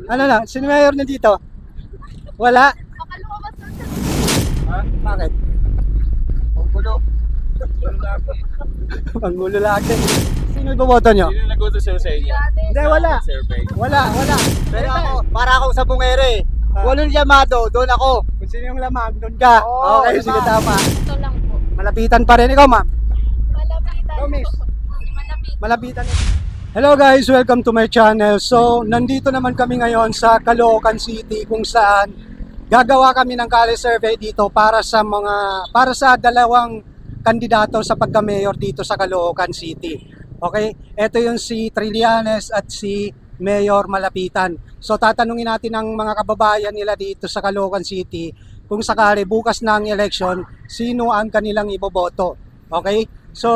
Ano na? Sino mayor na dito? Wala? Ha? Bakit? Panggulo. Panggulo lagi. Sino iboboto nyo? Sino nagutos sa inyo? Hindi, wala. Survey. Wala. Pero ako, para ako sa bungere. Walang llamado, doon ako. Kung sino yung lamang, doon ka. Oo, Okay, sige, lamang. tama. Ito lang po. Malapitan pa rin ikaw, ma'am. Malapitan. Ikaw, miss. Malapit. Malapitan. Hello guys, welcome to my channel. So, nandito naman kami ngayon sa Caloocan City kung saan gagawa kami ng Kale survey dito para sa dalawang kandidato sa pagka-mayor dito sa Caloocan City. Okay? Ito yung si Trillanes at si Mayor Malapitan. So, tatanungin natin ang mga kababayan nila dito sa Caloocan City kung sakali bukas na ang election, sino ang kanilang iboboto. Okay? So,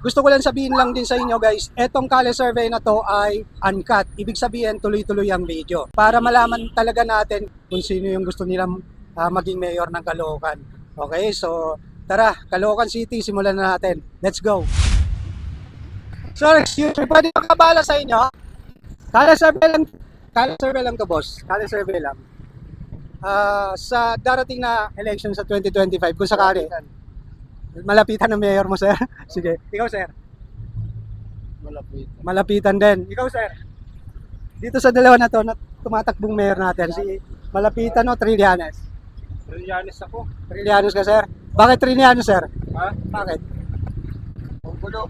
gusto ko lang sabihin lang din sa inyo guys, etong Kale survey na to ay uncut. Ibig sabihin tuloy-tuloy ang video. Para malaman talaga natin kung sino yung gusto nilang maging mayor ng Caloocan. Okay, so tara, Caloocan City, simulan na natin. Let's go! Sir, excuse me, pwede makabala sa inyo? Kale survey lang to boss. Kale survey lang. Sa darating na election sa 2025, kung sakali. Malapitan ng mayor mo, sir. Sige. Ikaw, sir. Malapit. Malapitan din. Ikaw, sir. Dito sa dalawa na to, na tumatakbong mayor natin, si Malapitan o Trillanes? Trillanes ako. Trillanes ka, sir? Bakit Trillanes, sir? Ha? Bakit? Panggulo.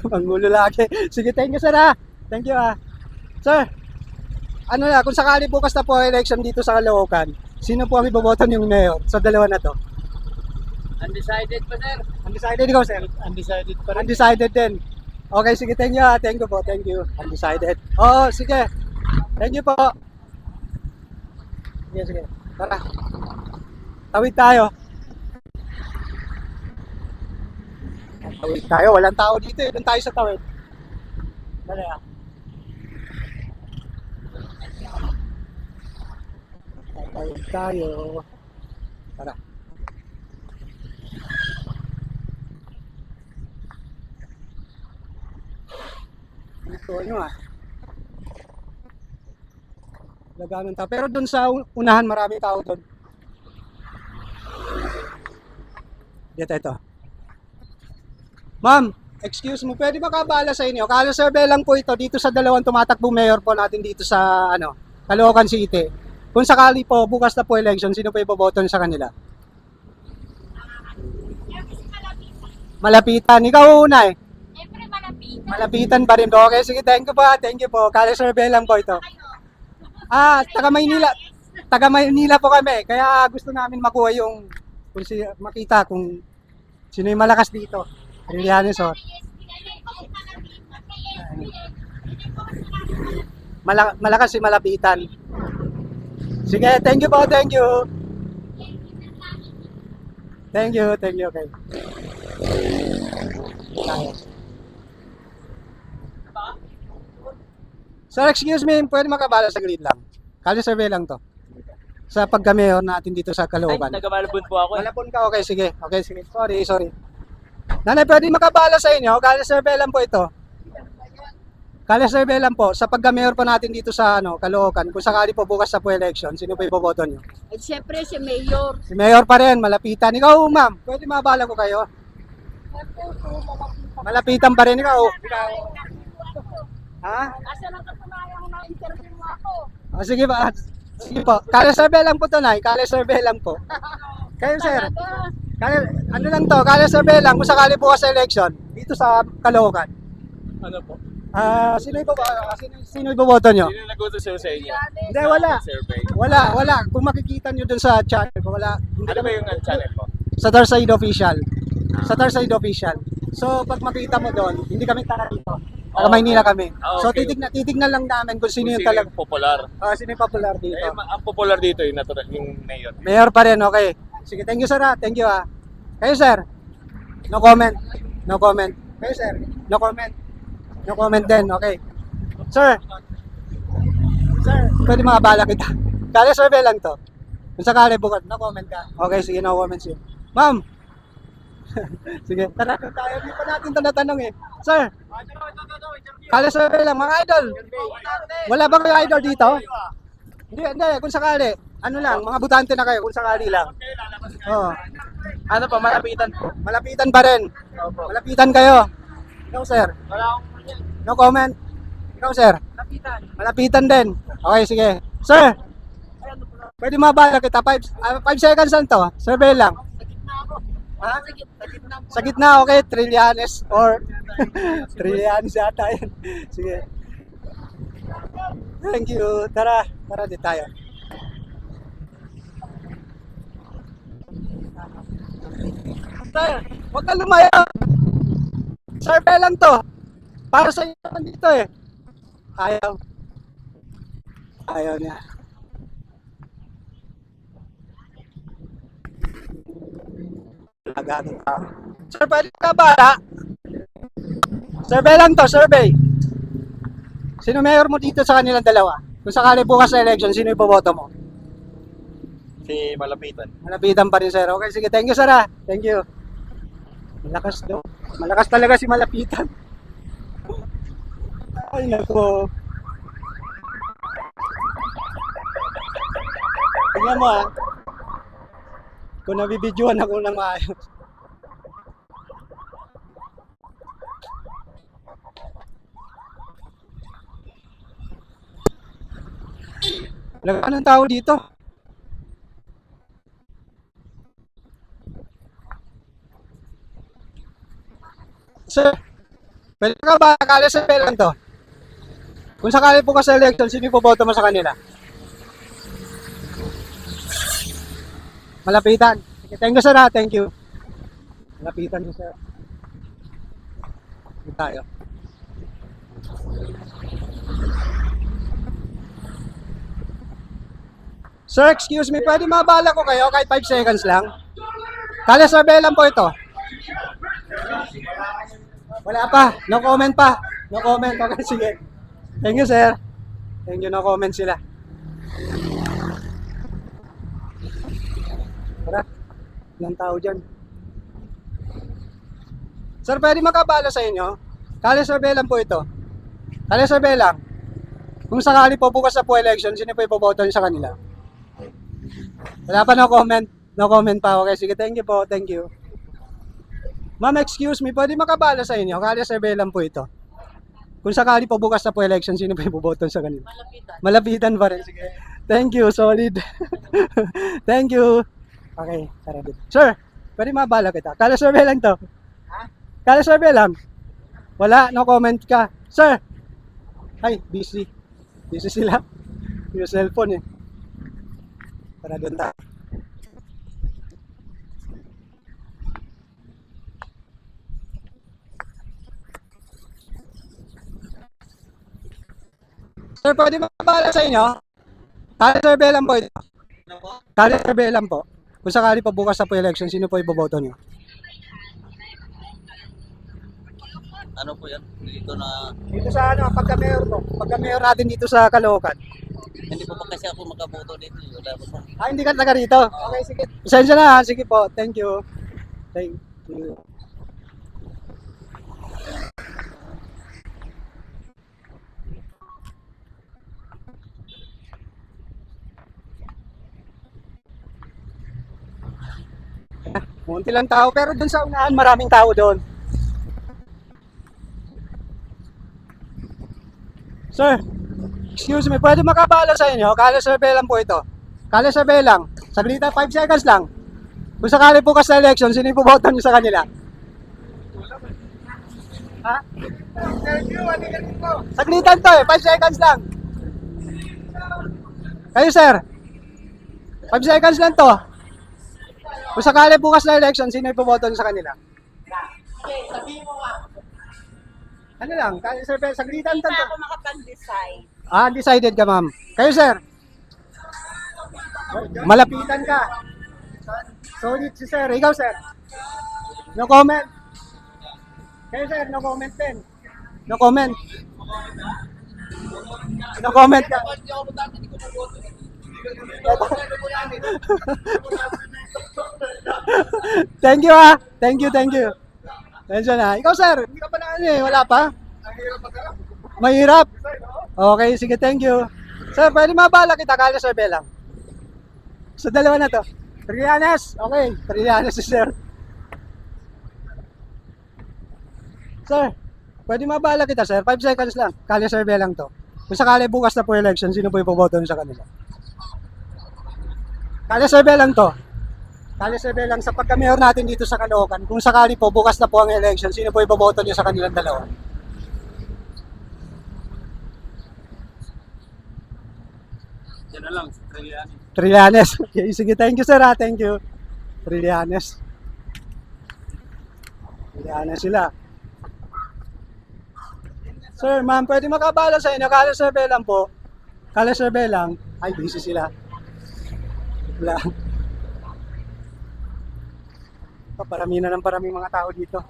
Panggulo lagi. Sige, thank you, sir, ha? Thank you, ha? Sir, ano na, kung sakali bukas na po election dito sa Caloocan, sino po ang iboboto niyong mayor sa dalawa na to? Undecided pa, sir. Undecided ikaw, sir? Undecided pa rin. Undecided din. Okay, sige, thank you, ha? Thank you po, thank you. Undecided. Oo, sige. Thank you po. Sige, sige. Tara. Tawid tayo. Tawid tayo. Walang tao dito eh. Doon tayo sa tawid. Dali ah. Tawid tayo. Tara. Ito ano ah. Lagaan ng tao. Pero doon sa unahan marami tao doon. Ito. Ma'am, excuse mo, pwede makabala sa inyo? Kale survey lang po ito dito sa dalawang tumatakbong mayor po natin dito sa Caloocan City. Kung sakali po bukas na po election, sino po iboboto sa kanila? Malapitan. Ikaw una eh. Siyempre malapitan. Malapitan pa rin po. Okay, sige, thank you po. Thank you po. Kale survey lang po ito. Taga Maynila. Taga Maynila po kami. Kaya gusto namin makuha yung makita kung sino yung malakas dito. Trillanes oh. Malakas si Malapitan. Sige, thank you po, thank you. Thank you, okay. Sir, excuse me, pwede makabala sa grid lang. Kali survey lang to. Sa pagka-mayor natin dito sa Caloocan. Taga-Malabon po ako. Malapon ka, okay, sige. Okay, sige. Sorry. Nanay, pwede makabala sa inyo. Kali survey lang po ito. Kali survey lang po. Sa pagka-mayor po natin dito sa Caloocan, kung sakali po bukas sa po election, sino po iboboto nyo? At siyempre si Mayor. Si Mayor pa rin, Malapitan. Ikaw, ma'am, pwede makabala ko kayo? Malapitan pa rin ikaw. Ha? Asa lang katunayan na interview mo ako? Sige ba? Sige po. Kali survey lang po to, Nay. Kali survey lang po. Kayo, sir. Ano lang to? Kali survey lang kung sakali bukas sa election dito sa Caloocan. Ano po? Sino iboboto nyo? Sino nagutos sa inyo? Hindi, wala. Survey. Wala. Kung makikita nyo dun sa channel ko, wala. Ano ba yung channel po? Sa Tarside Official. Sa Tarside Official. So, pag makita mo doon, hindi kami taga dito. Taga Maynila kami. So, Okay. titignan lang namin kung sino yung Sino talaga. yung popular? Sino yung popular dito. Ang popular dito yung natural, yung mayor. Mayor pa rin, okay. Sige, thank you sir ha. Thank you ha. Kayo sir? No comment. Kayo sir? No comment. No comment din, okay. Sir, pwede makabala kita. Kali survey lang to. Kung sakali bukas, no comment ka. Okay, sige, no comment siya. Ma'am, Sige, tara tayo. Hindi pa natin tanatanong eh. Sir, kala survey lang, mga idol. Wala bang mga idol dito? Hindi, kung sakali. Ano lang, mga butante na kayo, kung sakali lang. Oo. Ano pa, malapitan po. Malapitan pa rin. Malapitan kayo. Ikaw, sir. No comment. Ikaw, sir. Malapitan din. Okay, sige. Sir, pwede mabala kita. 5 seconds lang to. Survey lang. Ha? Sa gitna, okay. Trillanes or Trillanes yata yun. Sige. Thank you. Tara di tayo. Sir, huwag ka lumayo. Survey lang to. Para sa inyo naman dito eh. Ayaw niya. Agad ka. Sir, pwede ka ba? Survey lang to, survey. Sino mayor mo dito sa kanilang dalawa? Kung sakali bukas sa election, sino iboboto mo? Si Malapitan. Malapitan pa rin, sir. Okay, sige. Thank you, sir. Thank you. Malakas daw. Malakas talaga si Malapitan. Ay, nako. Tingnan mo, kung nabibidyohan ako ng maayos. Lagaan ng tao dito. Sir, pwede ka ba nakala sa lang to? Kung sakali po ka sa election, sino ipoboto mo sa kanila? Malapitan. Okay, thank you, sir. Thank you. Malapitan ko, sir. Dito tayo. Sir, excuse me. Pwede mabala ko kayo kahit 5 seconds lang? Kala survey lang po ito. Wala pa. No comment pa. No comment. Okay, sige. Thank you, sir. Thank you. No comment sila. Tara. Ilang tao dyan. Sir, pwede makabala sa inyo? Kala survey lang po ito. Kala survey lang. Kung sakali po bukas na po election, sino po ipoboto niyo sa kanila? Wala pa, no comment. No comment pa. Okay, sige. Thank you po. Thank you. Ma'am, excuse me. Pwede makabala sa inyo? Kala survey lang po ito. Kung sakali po bukas na po election, sino po ipoboto sa kanila? Malapitan. Malapitan pa rin. Sige. Thank you. Solid. Thank you. Okay. Tara dito. Sir, pwede mabala kita. Kala survey lang to. Kala survey lang. Wala. No comment ka. Sir. Ay, busy. Busy sila. Yung cellphone eh. Tara doon tayo. Sir, pwede mabala sa inyo? Kala survey lang po ito. Kala survey lang po. Kung sakali po bukas na po election, sino po iboboto nyo? Ano po yan? Dito na... Dito sa ano, pagka-mayor po. Pagka-mayor natin dito sa Caloocan. Hindi po pa kasi ako makaboto dito. Wala po po. Ah, hindi ka taga rito? Okay, sige. Pasensya na ha. Sige po. Thank you. Thank you. Munti lang tao, pero dun sa unahan maraming tao doon. Sir, excuse me, pwede makabala sa inyo? Kala survey lang po ito. Kala survey lang. Saglita, 5 seconds lang. Kung sakali po ka sa election, sino yung puboto nyo sa kanila? Ha? Saglitan to eh, 5 seconds lang. Kayo sir, 5 seconds lang to. Kung sakali bukas na election, sino ipoboto sa kanila? Okay, sabihin mo nga. Ano lang, sir, saglitan Hindi to. pa ako makapag-decide. Ah, undecided ka ma'am. Kayo sir? Malapitan ka. Solid si sir. Ikaw sir? No comment? Kayo sir, no comment din. No comment? No comment ka. Thank you ah. Thank you, thank you. Tensya na. Ikaw sir, hindi ka pa na ano eh, wala pa? Mahirap. Okay, sige, thank you. Sir, pwede mabala kita, kala sir Belang. Sa dalawa na to. Trillanes. Okay, Trillanes si sir. Sir, pwede mabala kita sir, 5 seconds lang. Kala sir Belang to. Kung sakali bukas na po election, sino po ipoboto sa kanila? Kala sir Belang to. Kali sabi lang sa pagka-mayor natin dito sa Caloocan, kung sakali po bukas na po ang election, sino po iboboto niyo sa kanilang dalawa? Yan na lang, Trillanes. Trillanes. Okay, sige, thank you sir ha, thank you. Trillanes. Trillanes sila. Sir, ma'am, pwede makabala sa inyo, kala sir Belang po. Kala sir Belang, ay busy sila. Wala. Parami na ng paraming mga tao dito.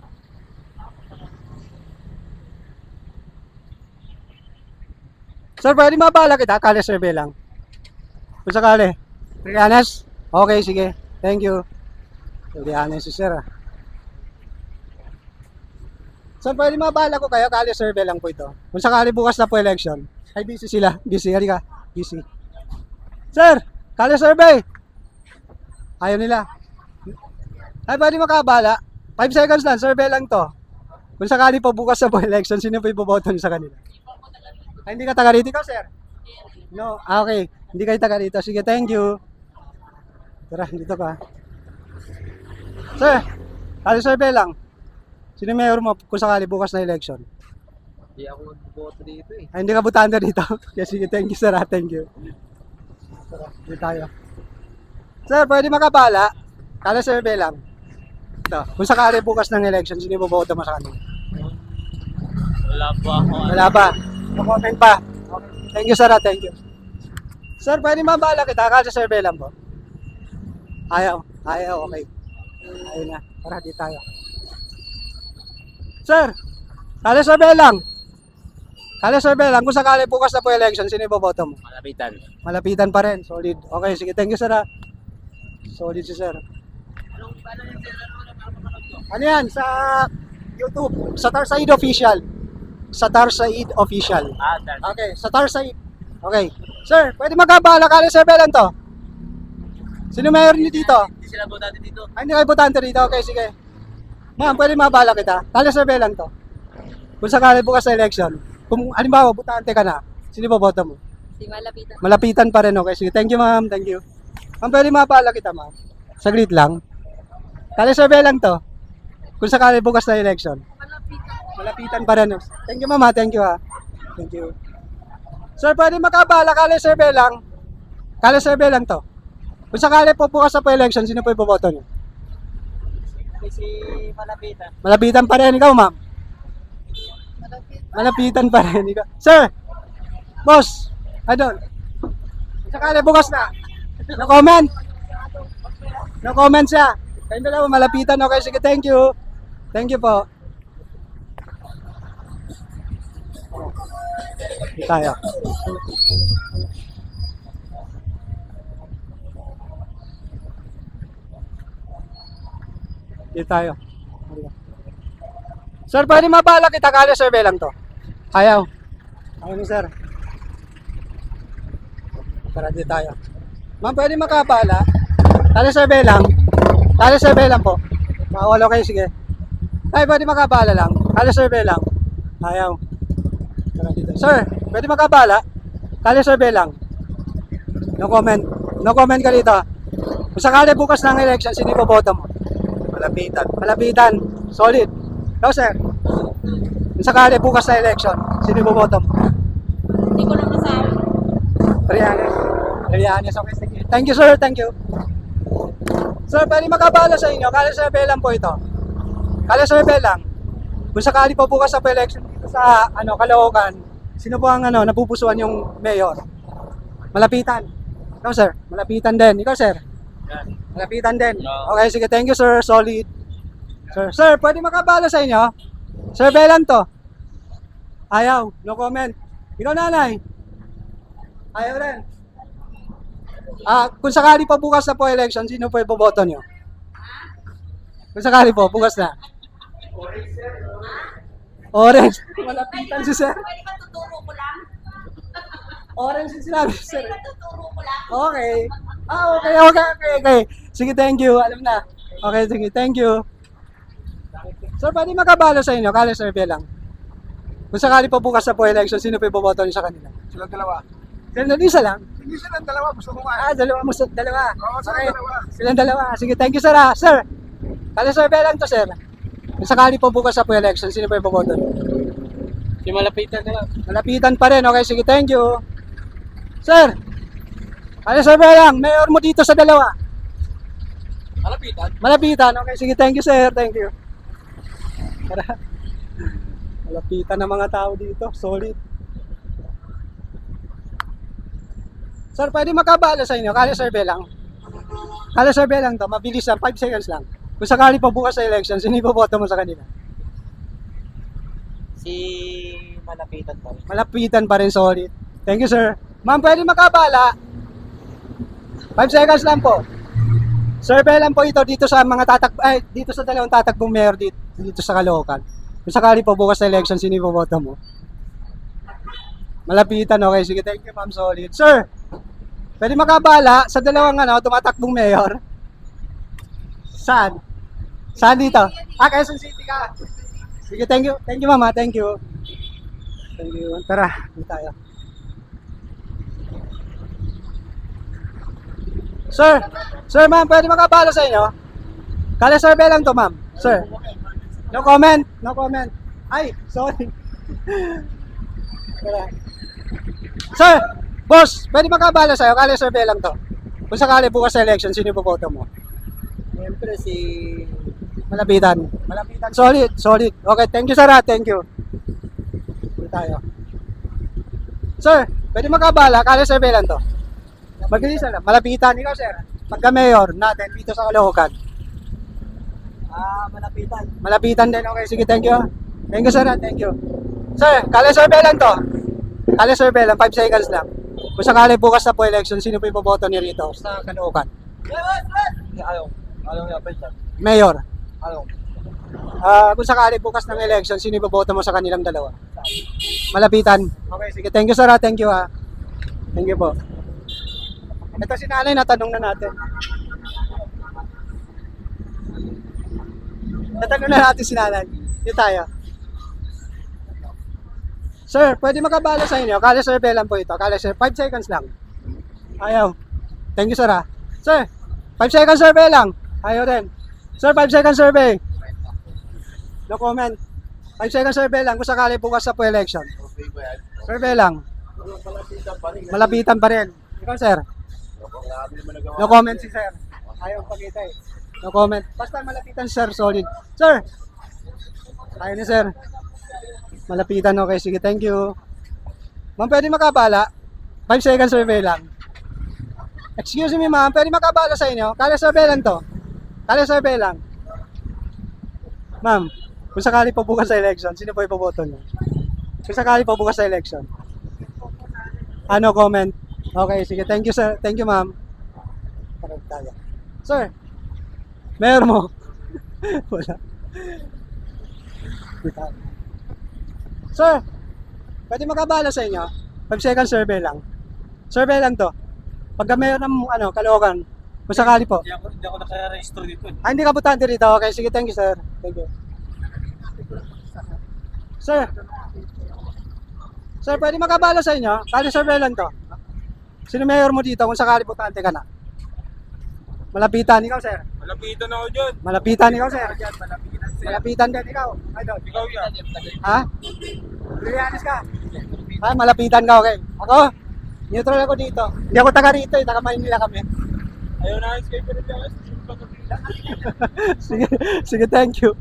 Sir, pwede mabala kita? Kali survey lang. Kung sakali. Trillanes? Okay, sige. Thank you. Trillanes si sir. Sir, pwede mabala ko kayo? Kali survey lang po ito. Kung sakali bukas na po election. Ay, busy sila. Busy. Halika. Busy. Sir, kali survey. Ayaw nila. Ay, pwede makabala. 5 seconds lang, survey lang to. Kung sakali po bukas sa po election, sino po iboboto niyo sa kanila? Ay, hindi ka taga rito ikaw, sir? No, okay. Hindi kayo taga rito. Sige, thank you. Tara, dito ka. Sir, kali survey lang. Sino mayor mo kung sakali bukas na election? Hindi ako boto dito eh. Ay, hindi ka butanda dito. Kaya sige, thank you, sir. Thank you. Tara, dito tayo. Sir, pwede makabala. Kali survey lang. Ito, kung sakali bukas ng election, sino iboboto mo sa kanila? Wala pa ako. Wala pa. No-comment pa. Okay. Thank you, sir. Thank you. Sir, pwede mabala kita. Kasi survey lang po. Ayaw. Ayaw, okay. Ayaw na. Tara, di tayo. Sir, kali survey lang. Kali survey lang. Kung sakali bukas na po election, sino iboboto mo? Malapitan. Malapitan pa rin. Solid. Okay, sige. Thank you, sir. Solid si sir. Ano yan? Sa YouTube. Sa Tarsaid Official. Sa Tarsaid Official. Okay, sa Tarsaid. Okay. Sir, pwede magkabala kali survey lang to. Sino mayor niyo dito? Hindi sila botante dito. Ay, hindi kayo botante dito. Okay, sige. Ma'am, pwede mabala kita. Kali survey lang to. Kung sakali bukas sa election, kung halimbawa, botante ka na, sino boboto mo? Si Malapitan. Malapitan pa rin. Okay, sige. Thank you, ma'am. Thank you. Ma'am, pwede mabala kita, ma'am. Saglit lang. Kali survey lang to. Kung sakali bukas na election. Malapitan pa rin. Thank you, ma'am. Thank you, ha. Thank you. Sir, pwede makabala. Kali survey lang. Kali survey lang to. Kung sakali po bukas na po election, sino po iboboto niyo? Si Malapitan. Malapitan pa rin. Ikaw, ma'am. Malapitan pa rin. Ikaw. Sir! Boss! Idol. Kung sakali bukas na. No comment? No comment siya. Kayong dalawa malapitan. Okay, sige. Thank you. Thank you po. Dito tayo. Dito tayo. Sir, pwede mabala kita. Kali survey lang to. Ayaw. Ayaw ni sir. Tara, dito tayo. Ma'am, pwede makabala. Kali survey lang. Kali survey lang po. Bawal, okay, sige. Ay, pwede makabala lang. Kali survey lang. Ayaw. Tara dito. Sir, pwede makabala. Kali survey lang. No comment. No comment ka dito. Kung sakali bukas ng election, sino iboboto mo? Malapitan. Malapitan. Solid. Ikaw, sir. Kung sakali bukas na election, sino iboboto mo? Hindi ko na masabi. Trillanes. Trillanes. Okay, sige. Thank you, sir. Thank you. Sir, pwede makabala sa inyo. Kali survey lang po ito. Kali survey lang. Kung sakali po bukas sa election dito sa Caloocan, sino po ang napupusuan yung mayor? Malapitan. Ikaw, sir. Malapitan din. Ikaw, sir. Yan. Malapitan din. No. Okay, sige. Thank you, sir. Solid. Sir, pwede makabala sa inyo? Survey lang to. Ayaw. No comment. Ikaw, nanay. Ayaw rin. Kung sakali pa bukas na po election, sino po iboboto nyo? Kung sakali po, bukas na. Orange. Malapitan si sir. Pwede ba tuturo ko lang? Orange yung sinabi, sir. Pwede ba tuturo ko lang? Okay. Okay. Sige, thank you. Alam na. Okay, sige, thank you. Sir, pwede makabalo sa inyo. Kala survey lang. Kung sakali po bukas na po election, sino po iboboto niyo sa kanila? Silang dalawa. Silang isa lang? Hindi silang dalawa, gusto ko nga. Dalawa. Oo, silang dalawa. Silang dalawa. Sige, thank you, sir. Sir, kala survey lang to, sir. Kung sakali po bukas na po election, sino po iboboto niyo? Yung malapitan na lang. Malapitan pa rin. Okay, sige, thank you. Sir, kala survey lang. Mayor mo dito sa dalawa. Malapitan? Malapitan. Okay, sige, thank you, sir. Thank you. Tara. Malapitan ng mga tao dito. Solid. Sir, pwede makabala sa inyo. Kala survey lang. Kala survey lang to. Mabilis lang. 5 seconds lang. Kung sakali pa bukas sa election, sino iboboto mo sa kanila? Si malapitan pa rin. Malapitan pa rin, solid. Thank you, sir. Ma'am, pwede makabala. 5 seconds lang po. Survey lang po ito dito sa mga dito sa dalawang tatakbong mayor dito sa Caloocan. Kung sakali po bukas sa election, sino iboboto mo? Malapitan, okay. Sige, thank you, ma'am, solid. Sir, pwede makabala sa dalawang tumatakbong mayor? Saan? Saan dito? Quezon City ka. Sige, thank you. Thank you, mama. Thank you. Thank you. Tara, dito tayo. Sir, ma'am, pwede makabala sa inyo? Kala survey lang to, ma'am. Sir. No comment. Ay, sorry. Tara. Sir, boss, pwede makabala sa'yo? Kala survey lang to. Kung sakali bukas sa election, sino ipoboto mo? Siyempre si... Malapitan. Solid. Okay, thank you, sir. Thank you. Dito tayo. Sir, pwede makabala? Kala survey lang to. Mabilis lang. Malapitan. Ikaw, sir. Pagka-mayor natin dito sa Caloocan. malapitan. Malapitan din. Okay, sige, thank you. Thank you, sir. Thank you. Sir, kala survey lang to. Kala survey lang. 5 seconds lang. Kung sakali bukas na po election, sino po iboboto niyo rito sa Caloocan? Ayaw nga, pwede. Mayor. Ayaw. Kung sakali bukas ng election, sino iboboto mo sa kanilang dalawa? Malapitan. Okay, sige. Thank you, sir. Thank you, ha. Thank you po. Ito si nanay, natanong na natin. Natanong na natin si nanay. Dito tayo. Sir, pwede makabala sa inyo. Kala survey lang po ito. Kala sir, 5 seconds lang. Ayaw. Thank you, sir, ha. Sir, 5 seconds survey lang. Ayaw din. Sir, 5 seconds survey. No comment. 5 seconds survey lang kung sakali bukas sa po election. Okay ba yan? Survey lang. Malapitan pa rin. Malapitan pa rin. Ikaw, sir. Grabe naman nagawa. No comment si sir. Ayaw pagkita eh. No comment. Basta malapitan sir, solid. Sir! Ayaw ni sir. Malapitan, okay. Sige, thank you. Ma'am, pwede makabala? 5 seconds survey lang. Excuse me, ma'am. Pwede makabala sa inyo? Kala survey lang to. Kala survey lang. Ma'am, kung sakali po bukas sa election, sino po ipoboto niyo? Kung sakali po bukas sa election. Ano comment? Okay, sige. Thank you, sir. Thank you, ma'am. Parang tayo. Sir, mayor mo. Wala. Sir, pwede makabala sa inyo? 5 second survey lang. Survey lang to. Pagka mayor ng Caloocan, kung sakali po. Hindi ako naka-register dito eh. Hindi ka butante rito. Okay, sige. Thank you, sir. Thank you. Sir, pwede makabala sa inyo? Kali survey lang to. Sino mayor mo dito kung sakali butante ka na? Malapitan, ikaw, sir. Malapitan ako dyan. Malapitan, ikaw, sir. Malapitan sir. Malapitan din, ikaw. Idol. Ikaw yan. Ha? Brillianis ka? Malapitan ka, okay. Ako, neutral ako dito. Hindi ako taga rito, taga Maynila kami. Ayaw na ayos kayo pero dyan. Sige, thank you.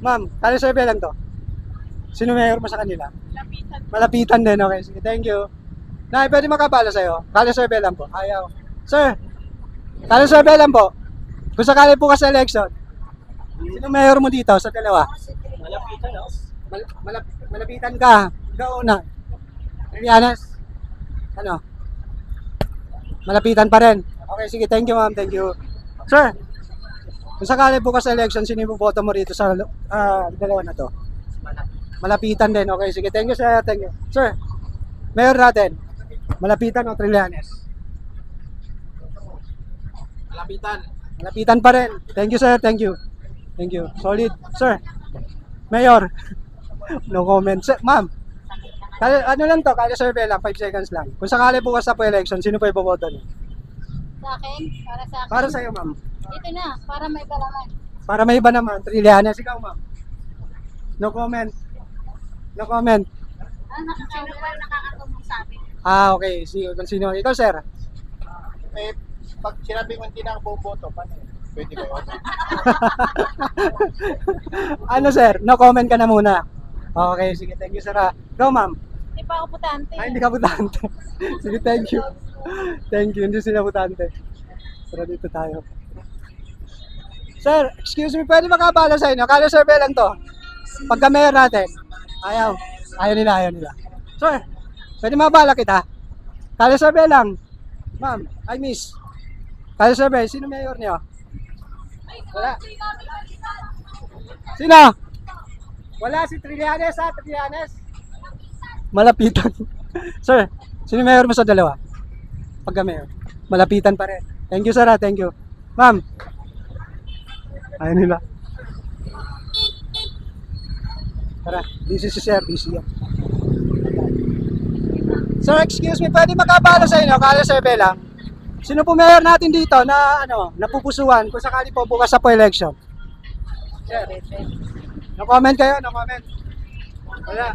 Ma'am, kali survey lang to. Sino mayor mo sa kanila? Lapitan. Malapitan din, okay. Sige, thank you. Nay, pwede makabala sa'yo? Kali survey lang po. Ayaw. Sir, kali survey lang po. Kung sakali po ka sa election, sino mayor mo dito sa dalawa? Malapitan ako. Malapitan ka. Ikaw una. Rianas. Ano? Malapitan pa rin. Okay, sige. Thank you, ma'am. Thank you. Sir, kung sakali bukas sa election, sino yung boto mo rito sa dalawa na to? Malapitan din. Okay, sige. Thank you, sir. Thank you. Sir, mayor natin. Malapitan o Trillanes? Malapitan. Malapitan pa rin. Thank you, sir. Thank you. Thank you. Solid. Sir, mayor. No comment. Sir, ma'am. Ano lang to? Kaya survey lang. 5 seconds lang. Kung sakali bukas sa election, sino pa iboboto niyo? Sa akin? Para sa akin? Para sa'yo, ma'am. Ito na, para may balaman. Para may iba naman. Trillanes. Ikaw, ma'am. No comment. No comment. Sino ba yung nakakatulong sa akin? Okay. Sino? Ikaw, sir. Eh, pag sinabi mo hindi na ako boboto, paano yun? Pwede ba yun? Ano, sir? No comment ka na muna. Okay, sige. Thank you, sir. Go, ma'am. Hindi pa ako putante. Ay, hindi ka butante. Sige, thank you. Thank you. Hindi sila butante. Tara, dito tayo. Sir, excuse me, pwede makabala sa inyo? Kala survey lang to. Pagka mayor natin. Ayaw. Ayaw nila. Sir, pwede mabala kita? Kala survey lang. Ma'am, I miss. Kala survey, sino mayor niyo? Wala. Sino? Wala si Trillanes, ha? Trillanes? Malapitan. Sir, sino mayor mo sa dalawa? Pagka mayor. Malapitan pa rin. Thank you, sir. Thank you. Ma'am. Ayun nila. Tara, busy si sir. Busy yan. Sir, excuse me. Pwede makabala sa inyo? Kala survey lang. Sino po mayor natin dito na napupusuan kung sakali po bukas sa election? Sir. No comment kayo? No comment? Wala.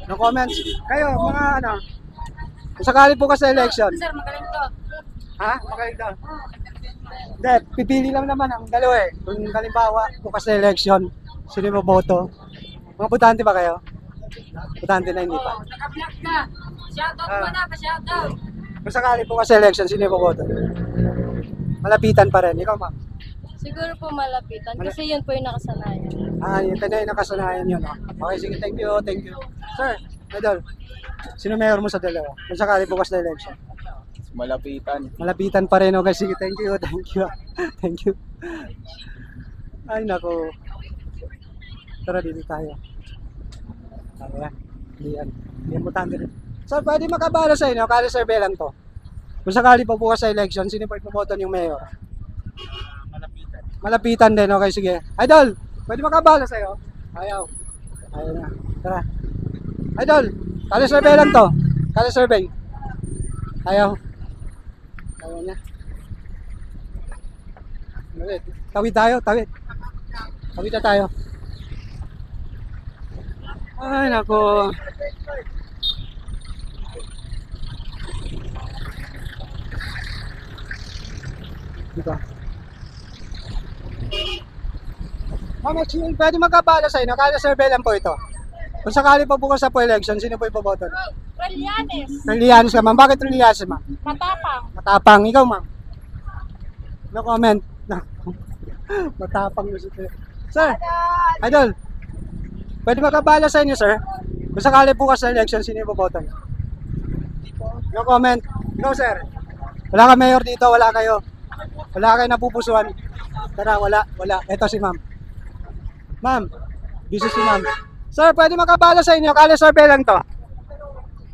No comments. Kayo, mga kung sakali po kasi election. Sir, magaling to. Ha? Magaling daw. Hindi, pipili lang naman ang dalawa eh. Kung halimbawa, bukas na election, sino mo boto? Mga butante ba kayo? Butante na hindi pa. Naka-vlog ka. Shoutout mo na, pa-shoutout. Kung sakali po kasi election, sino mo boto? Malapitan pa rin. Ikaw, ma'am. Siguro po malapitan kasi yun po yung nakasanayan. Yun na yung nakasanayan yun. Okay, sige. Thank you. Thank you. Sir, idol. Sino mayor mo sa dalawa? Kung sakali bukas na election. Malapitan. Malapitan pa rin. Okay, sige. Thank you. Thank you. Thank you. Ay, nako. Tara, dito tayo. Ayan. Hindi mo tanda rin. So, pwede makabala sa inyo. Kali survey lang to. Kung sakali po bukas sa election, sino po ipoboto yung mayor? Malapitan. Malapitan din. Okay, sige. Idol, pwede makabala sa'yo? Ayaw. Ayaw na. Tara. Idol, kali survey lang to. Kali survey. Ayaw. Ayaw niya. Tawid tayo, tawid. Tawid na tayo. Ay, nako. Dito. Ma'am, actually, pwede magkabala sa inyo. Kala survey lang po ito. Kung sakali pa bukas sa election, sino po ipoboto? Trillanes. Trillanes ka, ma'am. Bakit Trillanes, ma'am? Matapang. Matapang. Ikaw, ma'am. No comment. No. Matapang mo si Sir, idol. Pwede makabala sa inyo, sir. Kung sakali bukas sa election, sino ipoboto? No comment. Ikaw, sir. Wala ka mayor dito, wala kayo. Wala kayo napupusuan. Tara, wala. Ito si ma'am. Ma'am, busy si ma'am. Sir, pwede makabala sa inyo. Kala survey lang to.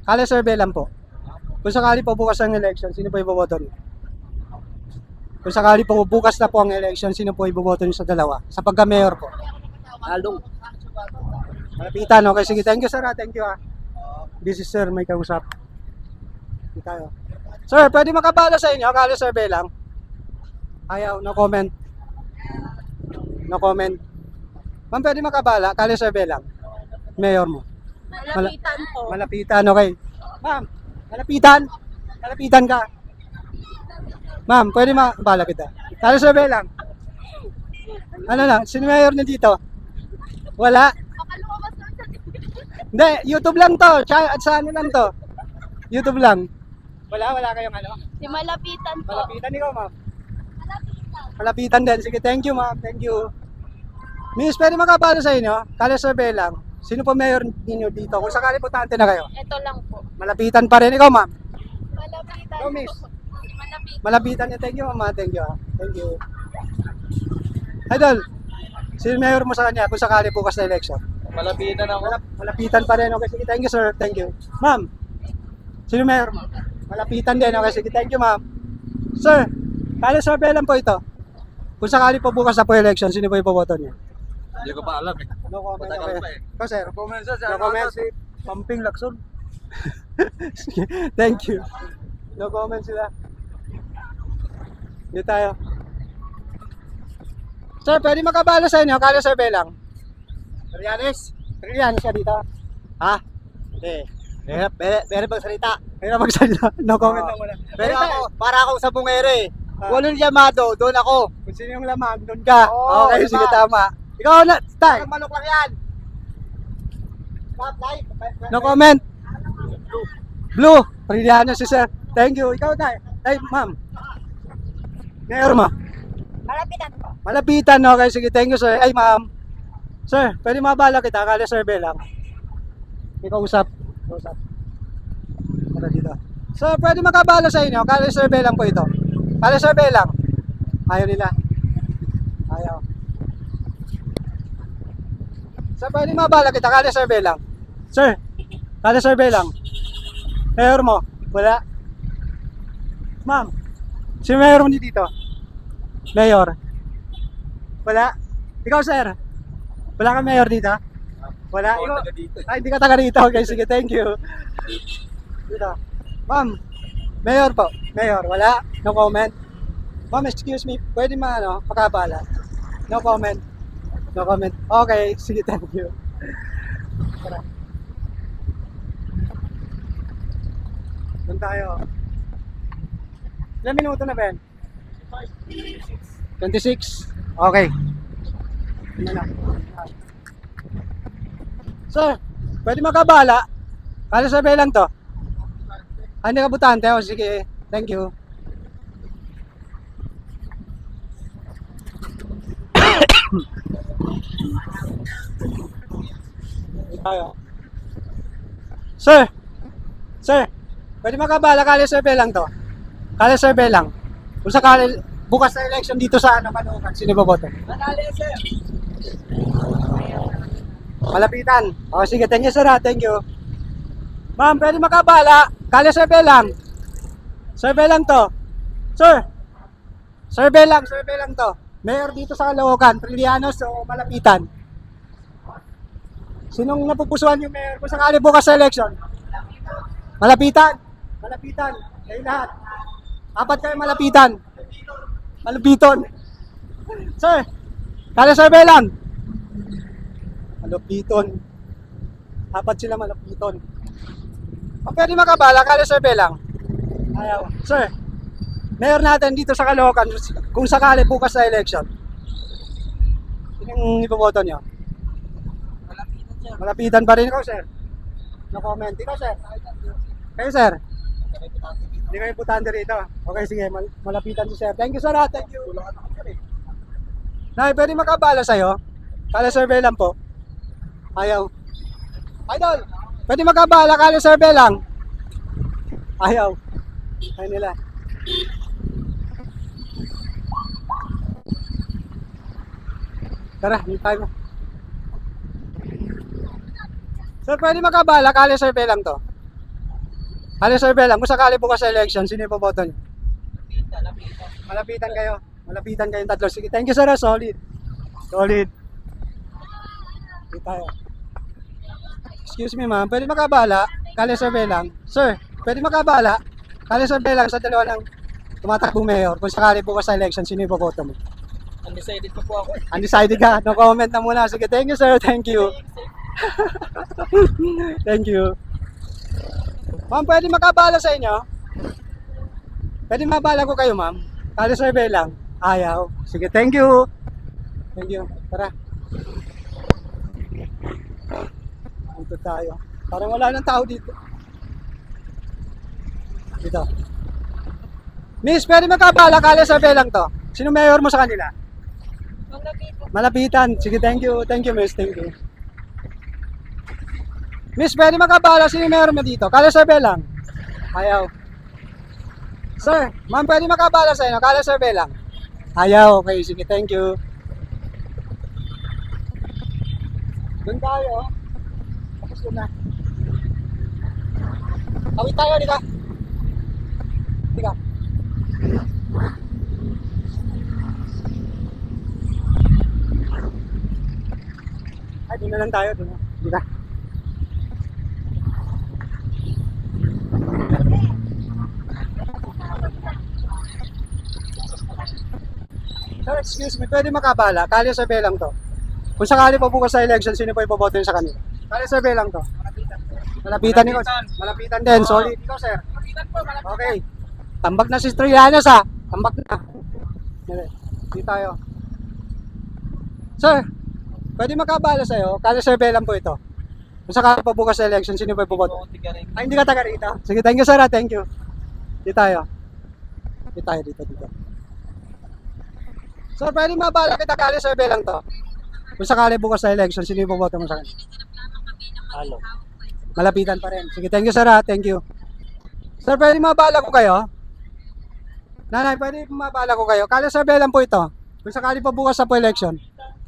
Kala survey lang po. Kung sakali po bukas ang election, sino po iboboto niyo? Kung sakali po bukas na po ang election, sino po iboboto niyo sa dalawa? Sa pagka-mayor po. Along. Malapitan, okay. Sige, thank you, sir. Thank you, ha. Busy, sir. May kausap. Hindi tayo. Sir, pwede makabala sa inyo. Kala survey lang. Ayaw, no comment. No comment. Ma'am, pwede makabala. Kala survey lang. Mayor mo. Malapitan po. Malapitan, okay. Ma'am, malapitan. Malapitan ka. Ma'am, pwede makabala kita. Kala survey lang. Ano lang, sino mayor na dito? Wala. Hindi, YouTube lang to. At sa ano lang to? YouTube lang. Wala kayong ano? Si malapitan po. Malapitan ikaw, ma'am. Malapitan din. Sige, thank you, ma'am. Thank you. Miss, pwede makabala sa inyo? Kala survey lang. Sino po mayor ninyo dito? Kung sakali butante na kayo. Ito lang po. Malapitan pa rin. Ikaw, ma'am. Malapitan Ikaw, miss. Malapitan niya. Thank you, mama. Thank you. Thank you. Idol, sino mayor mo sa kanya kung sakali bukas na election? Malapitan ako. Malapitan pa rin. Okay, sige. Thank you, sir. Thank you. Ma'am, sino mayor mo? Malapitan din. Okay, sige. Thank you, ma'am. Sir, kaya survey lang po ito. Kung sakali po bukas na po election, sino po ipoboto niya? Hindi ko pa alam eh. No comment. Matagal Okay. pa eh. Ikaw, sir. Comment No comment. Pumping Lacson. Sige, thank you. No comment sila. Dito tayo. Sir, pwede makabala sa inyo. Kala survey lang. Trillanes? Trillanes siya dito. Ha? Hindi. Meron bang salita? Kaya magsalita. No comment na muna. Pero ako, para ako sa bungere. Ah. Walang llamado, doon ako. Kung sino yung lamang, doon ka. Oo, Okay, diba? sige, tama. Ikaw na, tay. Ang manok lang yan. Stop, live. No comment. Blue. Trillanes si sir. Thank you. Ikaw, tay. Tay, ma'am. Mayor mo. Malapitan po. Malapitan, okay. Sige, thank you, sir. Ay, ma'am. Sir, pwede mabala kita. Kala survey lang. Ikaw usap. Usap. Para dito. Sir, pwede makabala sa inyo. Kala survey lang po ito. Kala survey lang. Ayaw nila. Ayaw. Sir, pwede mabala kita. Kala survey lang. Sir, kala survey lang. Mayor mo. Wala. Ma'am, si mayor mo dito. Mayor. Wala. Ikaw, sir. Wala kang mayor dito? Wala. Ako Ikaw, taga dito eh. ay, hindi ka taga rito. Okay, sige, thank you. Dito. Ma'am, mayor po. Mayor, wala. No comment. Ma'am, excuse me. Pwede makabala. No comment. No comment. Okay, sige, thank you. Tara. Doon tayo. Ilang minuto na, Ben? 26? Okay. Ano na? Sir, pwede makabala? Kala sabi lang to. Hindi ka butante? O sige, thank you. Tayo. Sir, pwede makabala? Kala survey lang to. Kala survey lang. Kung sakali bukas na election dito sa Caloocan, sino boboto? Malapitan. O sige, thank you sir ha, thank you. Ma'am, pwede makabala? Kala survey lang. Survey lang to. Sir, survey lang to. Mayor dito sa Caloocan, Trillanes o Malapitan? Sinong napupusuan yung mayor kung sakali bukas sa election? Malapitan. Malapitan. Kayo lahat. Apat kayo malapitan. Malupiton. Sir, kala survey lang. Malupiton. Apat sila malupiton. O pwede makabala, kala survey lang. Ayaw. Sir, mayor natin dito sa Caloocan, kung sakali bukas sa election, sinong ipoboto nyo? Malapitan pa rin ikaw, sir. No comment. Ikaw, sir. Kayo, sir. Hindi kayo putante rito. Okay, sige. Malapitan si sir. Thank you, sir. Thank you. Nay, pwede makabala sa'yo? Kala survey lang po. Ayaw. Idol, pwede makabala? Kala survey lang. Ayaw. Ayaw nila. Tara, hindi tayo. Sir, pwede makabala? Kala survey lang to. Kala survey lang. Kung sakali bukas sa election, sino yung boboto nyo? Malapitan kayo. Malapitan kayong tatlo. Sige, thank you sir. Solid. Solid. Hindi tayo. Excuse me ma'am, pwede makabala? Kala survey lang. Sir, pwede makabala? Kala survey lang sa dalawa ng tumatakbong mayor. Kung sakali bukas sa election, sino yung boboto mo? Undecided pa po ako eh. Undecided ka? No comment na muna. Sige, thank you sir. Thank you. Thank you. Ma'am, pwede makabala sa inyo? Pwede mabala ko kayo, ma'am? Kala survey lang. Ayaw. Sige, thank you. Thank you. Tara. Dito tayo. Parang wala nang tao dito. Dito. Miss, pwede makabala? Kala survey lang to. Sino mayor mo sa kanila? Malapitan. Sige, thank you. Thank you, miss. Thank you. Miss, pwede makabala? Sino mayor mo dito? Kala survey lang. Ayaw. Sir, ma'am, pwede makabala sa inyo. Kala survey lang. Ayaw, okay. Sige, thank you. Doon tayo. Tapos doon na. Tawid tayo, di ka? Di ka? Ay, doon na lang tayo. Doon na. Di ka? Sir, excuse me, pwede makabala? Kali survey lang to. Kung sakali po bukas sa election, sino po ipoboto yun sa kanila? Kali survey lang to. Malapitan ni Coach. Malapitan din. Solid ito, sir. Okay. Tambak na si Trillanes, ha. Tambak na. Hindi tayo. Sir, pwede makabala sa'yo? Kali survey lang po ito. Kung sakali po bukas sa election, sino po ipoboto? Ay, hindi ka taga rito. Sige, thank you, sir. Thank you. Dito tayo. Dito. Sir, pwede mabala kita, kali survey lang to. Kung sakali bukas sa election, sino yung boboto mo sa kanya? Halo. Malapitan pa rin. Sige, thank you, sir. Thank you. Sir, pwede mabala ko kayo? Nanay, pwede mabala ko kayo? Kali survey lang po ito. Kung sakali pa bukas sa po election,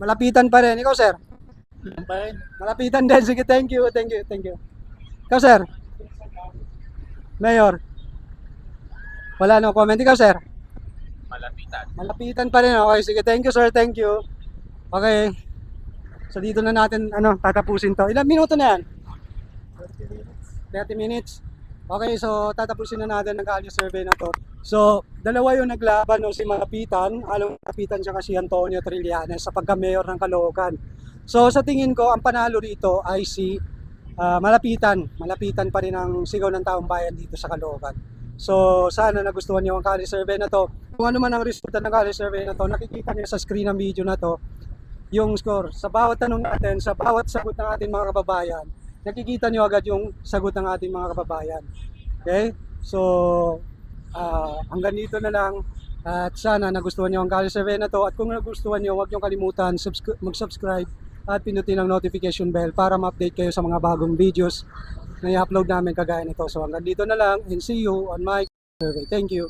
malapitan pa rin. Ikaw, sir? Malapitan din. Sige, thank you. Ikaw, sir? Mayor? Wala no comment. Ikaw, sir? Malapitan pa rin. Okay, sige. Thank you, sir. Thank you. Okay. So, dito na natin, tatapusin to. Ilang minuto na yan? 30 minutes. Okay, so, tatapusin na natin ang kalye survey na to. So, dalawa yung naglaban, no, si Malapitan. Malapitan siya kasi Antonio Trillanes sa pagka-mayor ng Caloocan. So, sa tingin ko, ang panalo rito ay si Malapitan. Malapitan pa rin ang sigaw ng taong bayan dito sa Caloocan. So, sana nagustuhan niyo ang kalye survey na to. Kung ano man ang resulta ng kalye survey na to, nakikita niyo sa screen ng video na to, yung score. Sa bawat tanong natin, sa bawat sagot ng ating mga kababayan, nakikita niyo agad yung sagot ng ating mga kababayan. Okay? So, hanggang dito na lang. At sana nagustuhan niyo ang kalye survey na to. At kung nagustuhan niyo, huwag niyo kalimutan mag-subscribe at pinutin ang notification bell para ma-update kayo sa mga bagong videos na i-upload namin kagaya nito. So hanggang dito na lang and see you on my survey. Thank you.